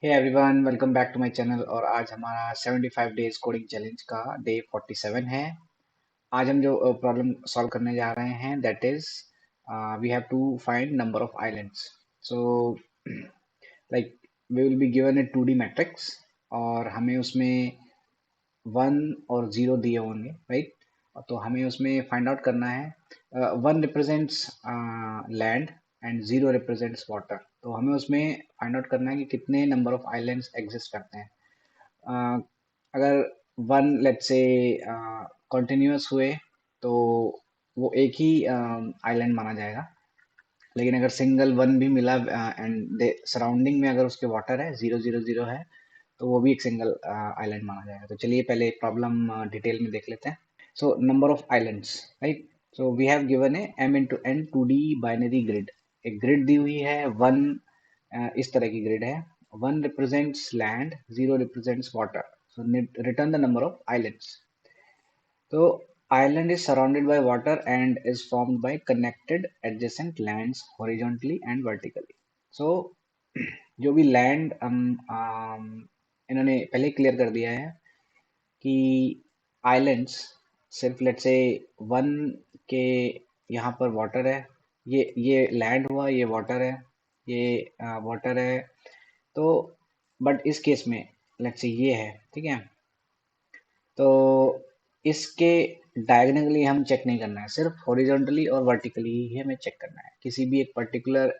Hey everyone, welcome back to my channel. और आज हमारा 75 डेज कोडिंग चैलेंज का डे 47 है। आज हम जो प्रॉब्लम सॉल्व करने जा रहे हैं that is we have to find number of islands. So like we will be given a 2D matrix और हमें उसमें 1 और 0 दिए होंगे, राइट। तो हमें उसमें फाइंड आउट करना है। 1 represents land and 0 represents water. तो हमें उसमें फाइंड आउट करना है कि कितने नंबर ऑफ आइलैंड्स एग्जिस्ट करते हैं। अ, अगर 1 लेट्स से कंटिन्यूअस हुए तो वो एक ही आइलैंड माना जाएगा। लेकिन अगर सिंगल 1 भी मिला एंड सराउंडिंग में अगर उसके वाटर है, 0 0 0 है, तो वो भी एक सिंगल आइलैंड माना जाएगा। तो चलिए पहले प्रॉब्लम डिटेल में देख लेते हैं। So number of islands, right? So we have given a m into n 2D binary grid. एक ग्रिड दी हुई है, वन इस तरह की ग्रिड है। 1 represents land, 0 represents water. So return the number of islands. तो island is surrounded by water and is formed by connected adjacent lands horizontally and vertically. So जो भी लैंड इन्होंने पहले क्लियर कर दिया है कि आइलैंड्स सिर्फ लेट से 1 के यहाँ पर वाटर है, ये लैंड हुआ, ये वाटर है, ये वाटर है। तो बट इस केस में लेट से ये है, ठीक है। तो इसके डायगोनली हम चेक नहीं करना है, सिर्फ हॉरिजॉन्टली और वर्टिकली ही हमें चेक करना है किसी भी एक पर्टिकुलर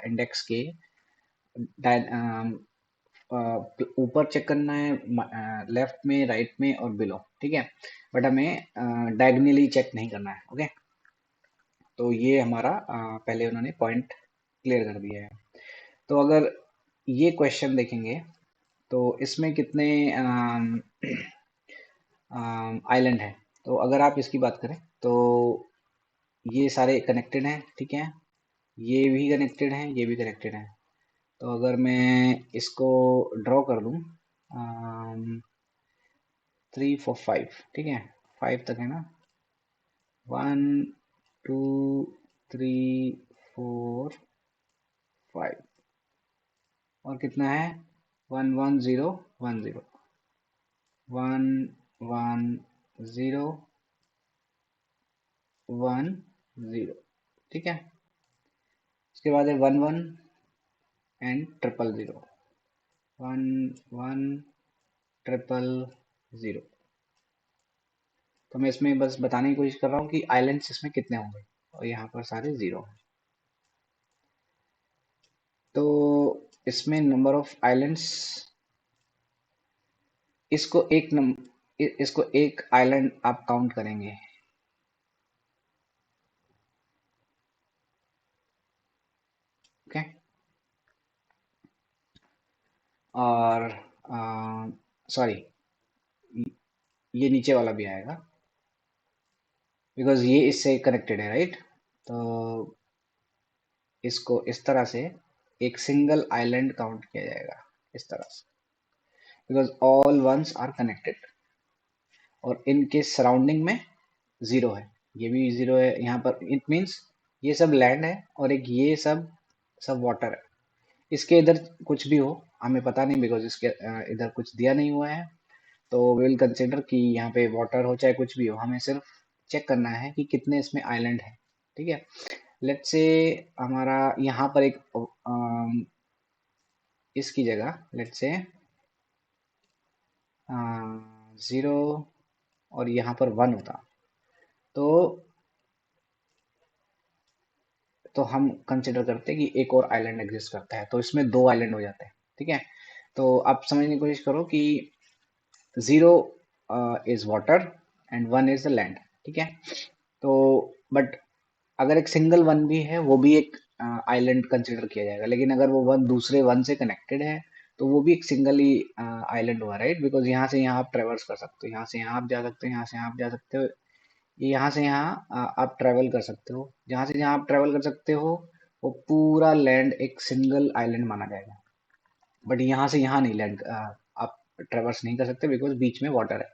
इंडेक्स के अ, ऊपर चेक करना है, लेफ्ट में, राइट में और बिलो, ठीक है। बट हमें डायगनली चेक नहीं करना है, ओके। तो ये हमारा पहले उन्होंने पॉइंट क्लियर कर दिया है। तो अगर ये क्वेश्चन देखेंगे तो इसमें कितने आइलैंड है। तो अगर आप इसकी बात करें तो ये सारे कनेक्टेड हैं, ठीक है। ये भी कनेक्टेड हैं, ये भी कनेक्टेड हैं। तो अगर मैं इसको ड्रॉ कर दूं, 3 4 5, ठीक है, 5 तक है ना। 1 2 3 4 5 और कितना है, 1 1 0 1 0, 1 1 0 1 0, ठीक है। उसके बाद है 1 1 एंड 0 0 0, 1 1 0 0। तो मैं इसमें बस बताने की कोशिश कर रहा हूँ कि आइलैंड्स इसमें कितने होंगे, और यहाँ पर सारे 0 हैं। तो इसमें नंबर ऑफ आइलैंड्स, इसको इसको एक आइलैंड आप काउंट करेंगे, ओके। और सॉरी, ये नीचे वाला भी आएगा बिकॉज ये इससे कनेक्टेड है, राइट। तो इसको इस तरह से एक सिंगल आइलैंड काउंट किया जाएगा, इस तरह से, because all ones are connected और इनके सराउंडिंग में 0 है, ये भी 0 है यहाँ पर। इट मीन्स ये सब लैंड है और एक ये सब सब वाटर है। इसके इधर कुछ भी हो हमें पता नहीं, बिकॉज इसके इधर कुछ दिया नहीं हुआ है। तो विल कंसिडर कि यहाँ पे वाटर हो चाहे कुछ भी हो, हमें सिर्फ चेक करना है कि कितने इसमें आइलैंड है, ठीक है। लेट्स से हमारा यहाँ पर एक इसकी जगह लेट्स से 0 और यहाँ पर 1 होता, तो हम कंसिडर करते हैं कि एक और आइलैंड एग्जिस्ट करता है, तो इसमें 2 आइलैंड हो जाते हैं, ठीक है। तो आप समझने की कोशिश करो कि 0 is water and 1 is the land, ठीक है। तो बट अगर एक सिंगल 1 भी है, वो भी एक आइलैंड कंसिडर किया जाएगा। लेकिन अगर वो 1 दूसरे 1 से कनेक्टेड है तो वो भी एक सिंगल ही आइलैंड हुआ, राइट। बिकॉज यहाँ से यहाँ आप ट्रेवर्स कर सकते हो, यहाँ से यहाँ आप जा सकते हो, यहाँ से यहाँ आप जा सकते हो, यहाँ से यहाँ आप ट्रेवल कर सकते हो। जहाँ से जहाँ आप ट्रेवल कर सकते हो वो पूरा लैंड एक सिंगल आइलैंड माना जाएगा। बट यहाँ से यहाँ नहीं, लैंड आप ट्रेवर्स नहीं कर सकते बिकॉज बीच में वाटर है,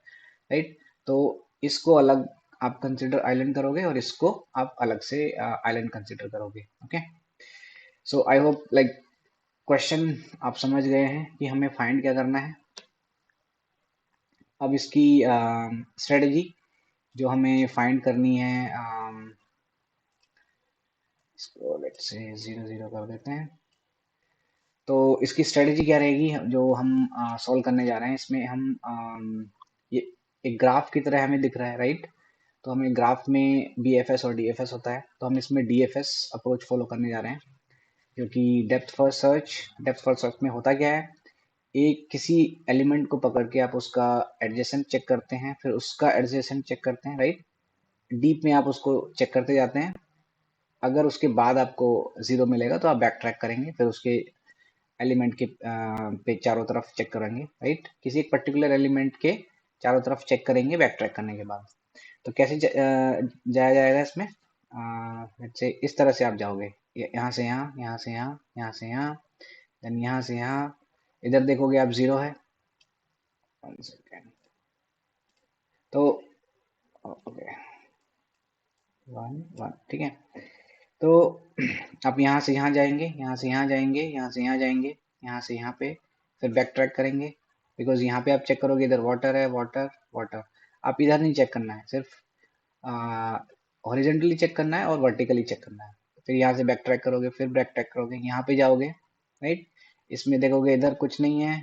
राइट। तो इसको अलग आप कंसिडर आइलैंड करोगे और इसको आप अलग से आइलैंड कंसिडर करोगे, okay. So I hope like question आप समझ गए हैं कि हमें फाइंड क्या करना है। अब इसकी स्ट्रेटजी जो हमें फाइंड करनी है, इसको लेट्स से 0 0 कर देते हैं। तो इसकी स्ट्रेटजी क्या रहेगी जो हम सॉल्व करने जा रहे हैं। इसमें हम ये एक ग्राफ की तरह हमें दिख रहा है, राइट। तो हमें ग्राफ में BFS और DFS होता है, तो हम इसमें DFS अप्रोच फॉलो करने जा रहे हैं, क्योंकि डेप्थ फर्स्ट सर्च में होता क्या है, एक किसी एलिमेंट को पकड़ के आप उसका एडजेसेंट चेक करते हैं, फिर उसका एडजेसेंट चेक करते हैं, राइट। डीप में आप उसको चेक करते जाते हैं। अगर उसके बाद आपको जीरो मिलेगा तो आप बैक ट्रैक करेंगे, फिर उसके एलिमेंट के पे चारों तरफ चेक करेंगे, राइट। किसी एक पर्टिकुलर एलिमेंट के चारों तरफ चेक करेंगे बैक ट्रैक करने के बाद। तो कैसे जाया जाएगा इसमें, से इस तरह से आप जाओगे, यहाँ से यहाँ, यहाँ से यहाँ, यहाँ से यहाँ, देन यहाँ से यहाँ। इधर देखोगे आप जीरो है। 1 सेकेंड। तो ओके, 1 1, ठीक है। तो आप यहाँ से यहाँ जाएंगे, यहाँ से यहाँ जाएंगे, यहाँ से यहाँ जाएंगे, यहाँ से यहाँ पे, फिर बैक ट्रैक करेंगे, बिकॉज यहाँ पे आप चेक करोगे इधर वाटर है, वाटर वाटर। आप इधर नहीं चेक करना है, सिर्फ हॉरिजेंटली चेक करना है और वर्टिकली चेक करना है। फिर यहाँ से बैक ट्रैक करोगे, फिर बैक ट्रैक करोगे, यहाँ पे जाओगे, राइट। इसमें देखोगे इधर कुछ नहीं है,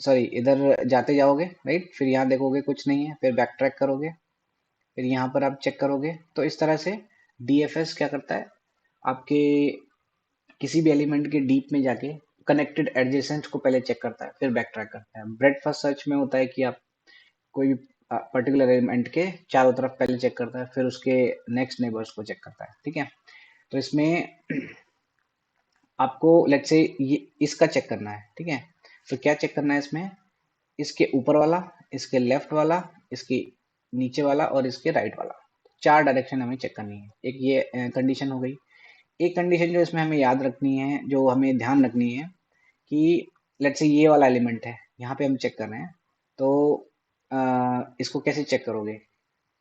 सॉरी इधर जाते जाओगे, राइट। फिर यहाँ देखोगे कुछ नहीं है, फिर बैक ट्रैक करोगे, फिर यहाँ पर आप चेक करोगे। तो इस तरह से DFS क्या करता है, आपके किसी भी एलिमेंट के डीप में जाके कनेक्टेड एडजेसेंट को पहले चेक करता है, फिर बैक ट्रैक करता है। ब्रेड फर्स्ट सर्च में होता है कि आप कोई भी पर्टिकुलर एलिमेंट के चारों तरफ पहले चेक करता है, फिर उसके नेक्स्ट नेबर्स को चेक करता है, ठीक है। तो इसमें आपको लेट्स से ये इसका चेक करना है, ठीक है। तो क्या चेक करना है इसमें, इसके ऊपर वाला, इसके लेफ्ट वाला, इसके नीचे वाला और इसके राइट वाला। चार डायरेक्शन हमें चेक करनी है। एक ये कंडीशन हो गई। एक कंडीशन जो इसमें हमें याद रखनी है, जो हमें ध्यान रखनी है, कि लेट्स से ये वाला एलिमेंट है, यहाँ पे हम चेक कर रहे हैं। तो इसको कैसे चेक करोगे,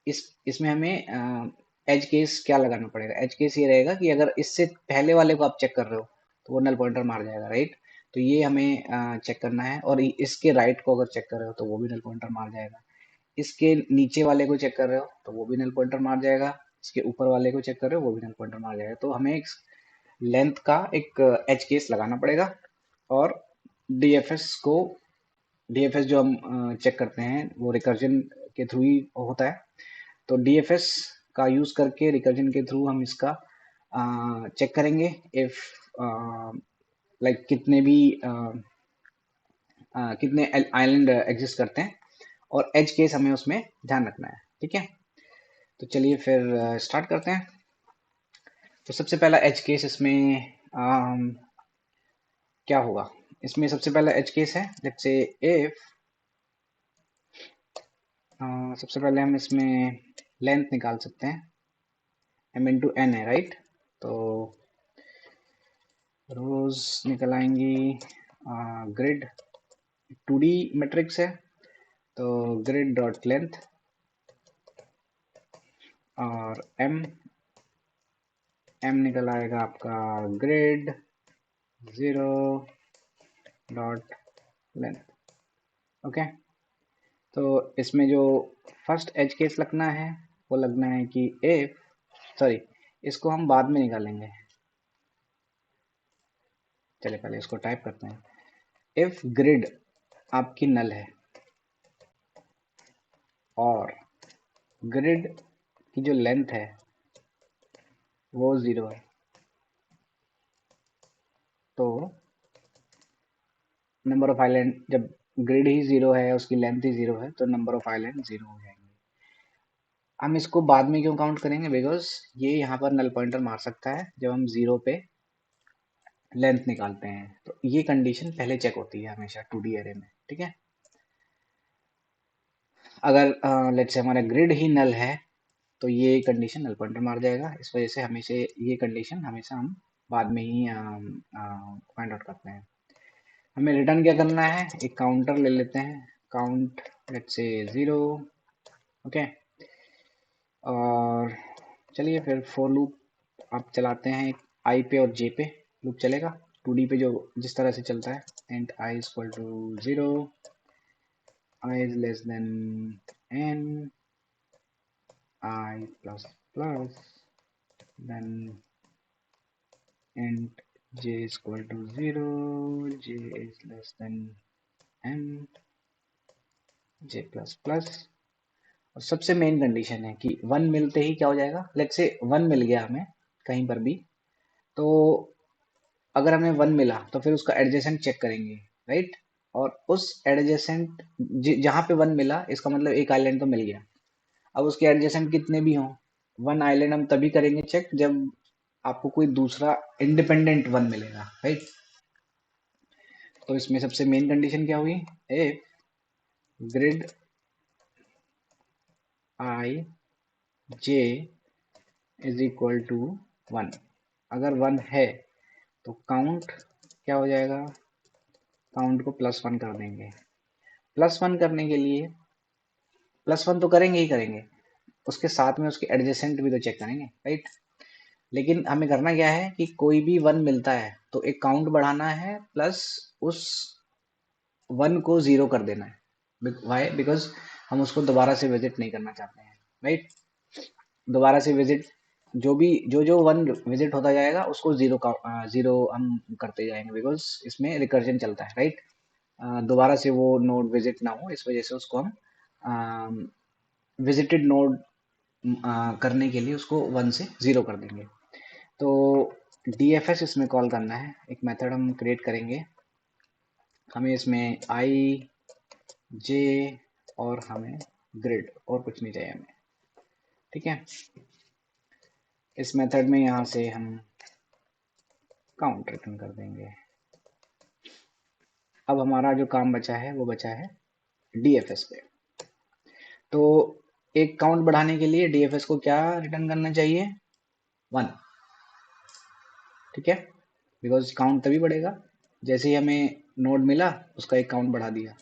इसमें हमें एज केस क्या लगाना पड़ेगा। एज केस ये रहेगा कि अगर इससे पहले वाले को आप चेक कर रहे हो तो वो नल पॉइंटर मार जाएगा, राइट। तो ये हमें चेक करना है। और इसके राइट को अगर चेक कर रहे हो तो वो भी नल पॉइंटर मार जाएगा। इसके नीचे वाले को चेक कर रहे हो तो वो भी नल पॉइंटर मार जाएगा। इसके ऊपर वाले को चेक कर रहे हो वो भी नल पॉइंटर मार जाएगा। तो हमें लेंथ का एक एज केस लगाना पड़ेगा। और डीएफएस को डीएफएस जो हम चेक करते हैं वो रिकर्जन के थ्रू ही होता है। तो डीएफएस का यूज करके रिकर्जन के थ्रू हम इसका चेक करेंगे इफ लाइक कितने आइलैंड एग्जिस्ट करते हैं, और एज केस हमें उसमें ध्यान रखना है, ठीक है। तो चलिए फिर स्टार्ट करते हैं। तो सबसे पहला एज केस इसमें क्या होगा। इसमें सबसे पहला एज केस है, लेट्स से इफ सबसे पहले हम इसमें लेंथ निकाल सकते हैं, m×n है, राइट। तो रोज निकल आएंगी, ग्रिड 2D मैट्रिक्स है, तो ग्रिड डॉट लेंथ और m निकल आएगा आपका ग्रिड 0 डॉट लेंथ, ओके। तो इसमें जो फर्स्ट एज केस लगना है वो लगना है कि इफ, सॉरी इसको हम बाद में निकालेंगे, चलिए पहले इसको टाइप करते हैं। इफ ग्रिड आपकी नल है और ग्रिड की जो लेंथ है वो 0 है, तो नंबर ऑफ आइलैंड, जब ग्रिड ही 0 है, उसकी लेंथ ही 0 है, तो नंबर ऑफ आइलैंड 0 हो जाएंगे। हम इसको बाद में क्यों काउंट करेंगे, बिकॉज ये यहाँ पर नल पॉइंटर मार सकता है जब हम 0 पे लेंथ निकालते हैं। तो ये कंडीशन पहले चेक होती है हमेशा 2D एरे में, ठीक है। अगर लेट्स से हमारा ग्रिड ही नल है तो ये कंडीशन नल पॉइंटर मार जाएगा। इस वजह से हमेशा ये कंडीशन हमेशा हम बाद में ही फाइंड आउट करते हैं। हमें रिटर्न क्या करना है, एक काउंटर ले लेते हैं, काउंट लेट्स से 0, ओके। और चलिए फिर फॉर लूप आप चलाते हैं, आई पे और जे पे लूप चलेगा। 2D पे जो जिस तरह से चलता है, and I is equal to 0, I is less than n, I plus plus, then and j is equal to 0, j is less than n, j plus plus. और सबसे मेन कंडीशन है कि 1 मिलते ही क्या हो जाएगा, लेट्स से 1 मिल गया हमें कहीं पर भी, तो अगर हमें 1 मिला तो फिर उसका एडजेसेंट चेक करेंगे, राइट। और उस एडजेसेंट जहां पे 1 मिला, इसका मतलब एक आइलैंड तो मिल गया। अब उसके एडजेसेंट कितने भी हों, 1 आइलैंड हम तभी करेंगे चेक जब आपको कोई दूसरा इंडिपेंडेंट 1 मिलेगा, राइट। तो इसमें सबसे मेन कंडीशन क्या हुई, if grid I J is equal to 1, अगर 1 है तो काउंट क्या हो जाएगा, काउंट को +1 कर देंगे। +1 करने के लिए +1 तो करेंगे ही करेंगे, उसके साथ में उसके एडजेसेंट भी तो चेक करेंगे, राइट। लेकिन हमें करना क्या है कि कोई भी 1 मिलता है तो एक काउंट बढ़ाना है प्लस उस 1 को 0 कर देना है। वाई, बिकॉज हम उसको दोबारा से विजिट नहीं करना चाहते हैं, राइट। दोबारा से विजिट जो भी जो जो 1 विजिट होता जाएगा उसको 0 का 0 हम करते जाएंगे, बिकॉज इसमें रिकर्जन चलता है, राइट। दोबारा से वो नोड विजिट ना हो, इस वजह से उसको हम विजिटेड नोड करने के लिए उसको 1 से 0 कर देंगे। तो DFS इसमें कॉल करना है, एक मेथड हम क्रिएट करेंगे। हमें इसमें I J और हमें ग्रिड, और कुछ नहीं चाहिए हमें, ठीक है। इस मेथड में यहाँ से हम काउंट रिटर्न कर देंगे। अब हमारा जो काम बचा है वो बचा है DFS पे। तो एक काउंट बढ़ाने के लिए DFS को क्या रिटर्न करना चाहिए, 1, ठीक है। बिकॉज काउंट तभी बढ़ेगा जैसे ही हमें नोड मिला, उसका एक काउंट बढ़ा दिया।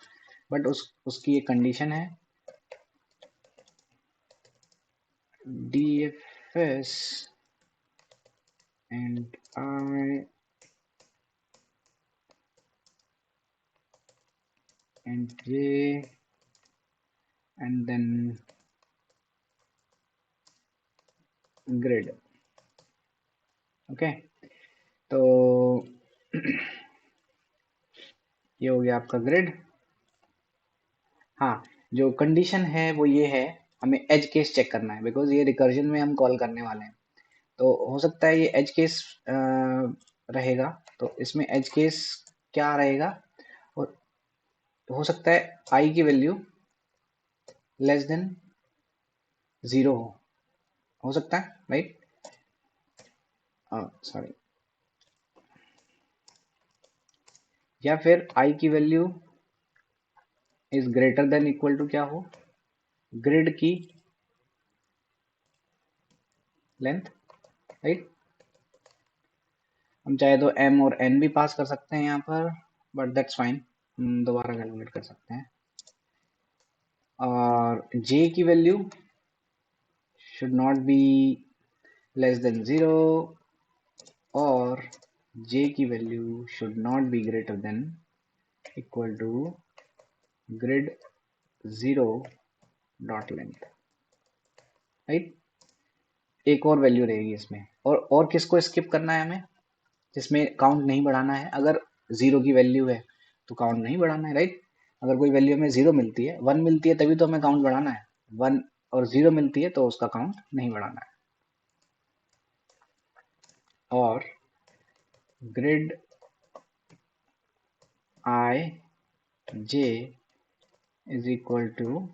बट उसकी एक कंडीशन है, DFS and I and J and then grid, okay. तो ये हो गया आपका ग्रिड। हाँ, जो कंडीशन है वो ये है, हमें एज केस चेक करना है, बिकॉज ये रिकर्जन में हम कॉल करने वाले हैं। तो हो सकता है ये एज केस रहेगा, तो इसमें एज केस क्या रहेगा, हो सकता है आई की वैल्यू लेस देन 0 हो सकता है, राइट। सॉरी, या फिर आई की value is greater than equal to क्या हो, ग्रिड की लेंथ, राइट। हम चाहे तो m और n भी पास कर सकते हैं यहाँ पर, बट दैट्स फाइन, दोबारा कैलकुलेट कर सकते हैं। और j की value should not be less than 0, और j की value should not be greater than equal to grid 0 dot length, right. एक और वैल्यू रहेगी इसमें, और किसको स्किप करना है हमें, जिसमें काउंट नहीं बढ़ाना है। अगर 0 की वैल्यू है तो काउंट नहीं बढ़ाना है, राइट। अगर कोई वैल्यू हमें 0 मिलती है, 1 मिलती है तभी तो हमें काउंट बढ़ाना है, 1 और 0 मिलती है तो उसका काउंट नहीं बढ़ाना है। और grid I J is equal to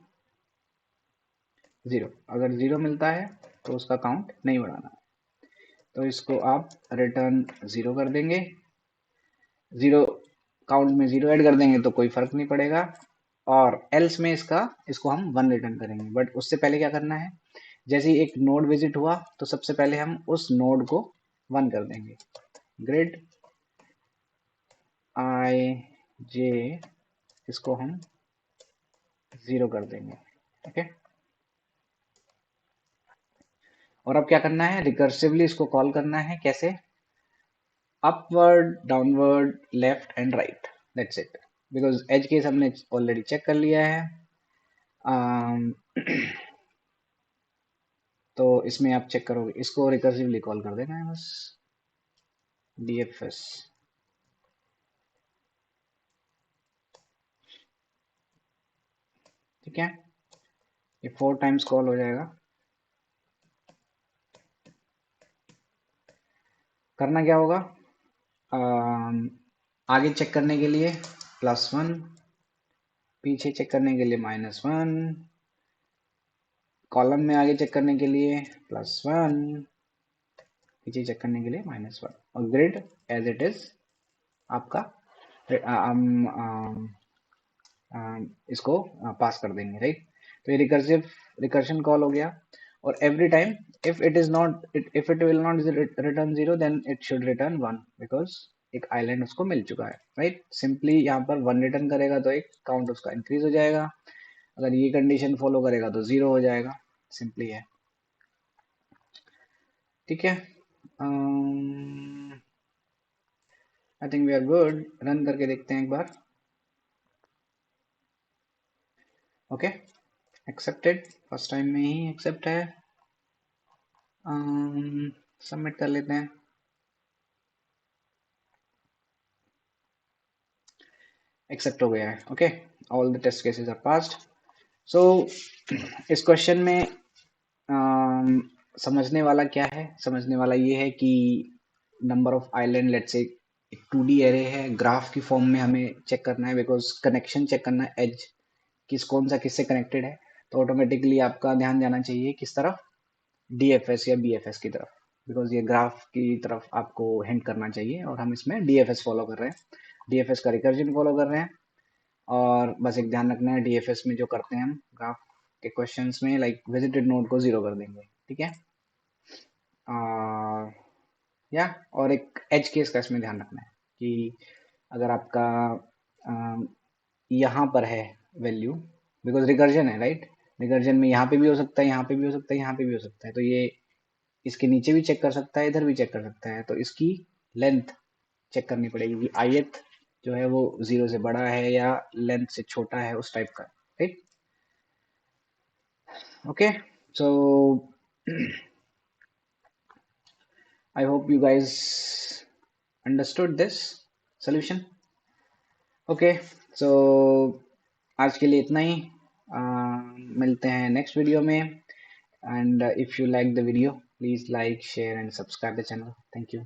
0, अगर 0 मिलता है तो उसका काउंट नहीं बढ़ाना है। तो इसको आप रिटर्न 0 कर देंगे, 0 काउंट में 0 ऐड कर देंगे तो कोई फर्क नहीं पड़ेगा। और एल्स में इसको हम 1 रिटर्न करेंगे। बट उससे पहले क्या करना है, जैसे ही एक नोड विजिट हुआ तो सबसे पहले हम उस नोड को 1 कर देंगे। ग्रिड I J इसको हम 0 कर देंगे, ओके। और अब क्या करना है, रिकर्सिवली इसको कॉल करना है, कैसे, upward, downward, left and right, that's it. Because as case हमने ऑलरेडी चेक कर लिया है। um, तो इसमें आप चेक करोगे, इसको रिकर्सिवली कॉल कर देना है बस, dfs। ठीक है, ये 4 टाइम्स कॉल हो जाएगा। करना क्या होगा, आगे चेक करने के लिए +1, पीछे चेक करने के लिए -1, कॉलम में आगे चेक करने के लिए +1, पीछे चेक करने के लिए -1, और ग्रिड एज इट इज आपका इसको पास कर देंगे, राइट। तो ये रिकर्शन कॉल हो गया। और every time if it is not if it will not return 0 then it should return 1, because एक आइलैंड उसको मिल चुका है, राइट। सिंपली यहाँ पर 1 रिटर्न करेगा तो एक काउंट उसका इंक्रीज हो जाएगा, अगर ये कंडीशन फॉलो करेगा तो 0 हो जाएगा, सिंपली है। ठीक है, I think we are good. Run करके देखते हैं एक बार। ओके, एक्सेप्टेड, फर्स्ट टाइम में ही एक्सेप्ट है। सबमिट कर लेते हैं। एक्सेप्ट हो गया है। Okay, all the test cases are passed. So इस क्वेश्चन में समझने वाला क्या है, समझने वाला ये है कि number of island, let's say एक 2D एरे है, ग्राफ की फॉर्म में हमें चेक करना है, बिकॉज कनेक्शन चेक करना है, एज कौन सा किससे कनेक्टेड है। तो ऑटोमेटिकली आपका ध्यान जाना चाहिए किस तरफ, DFS या BFS की तरफ, बिकॉज ये ग्राफ की तरफ आपको हिंट करना चाहिए, और हम इसमें DFS फॉलो कर रहे हैं, DFS का रिकर्जन फॉलो कर रहे हैं। और बस एक ध्यान रखना है, DFS में जो करते हैं हम ग्राफ के क्वेश्चंस में, लाइक विजिटेड नोड को 0 कर देंगे, ठीक है। और या और एक एज केस का इसमें ध्यान रखना है कि अगर आपका यहाँ पर है वैल्यू, बिकॉज रिकर्जन है, राइट। रिकर्जन में यहाँ पे भी हो सकता है, यहाँ पे भी हो सकता है, यहाँ पे भी हो सकता है, तो ये इसके नीचे भी चेक कर सकता है, इधर भी चेक कर सकता है, तो इसकी लेंथ चेक करनी पड़ेगी कि ith जो है वो 0 से बड़ा है या लेंथ से छोटा है, उस टाइप का, right. Okay, so I hope you guys understood this solution. Okay, so आज के लिए इतना ही। मिलते हैं नेक्स्ट वीडियो में, and if you like the video please like, share and subscribe the channel. Thank you.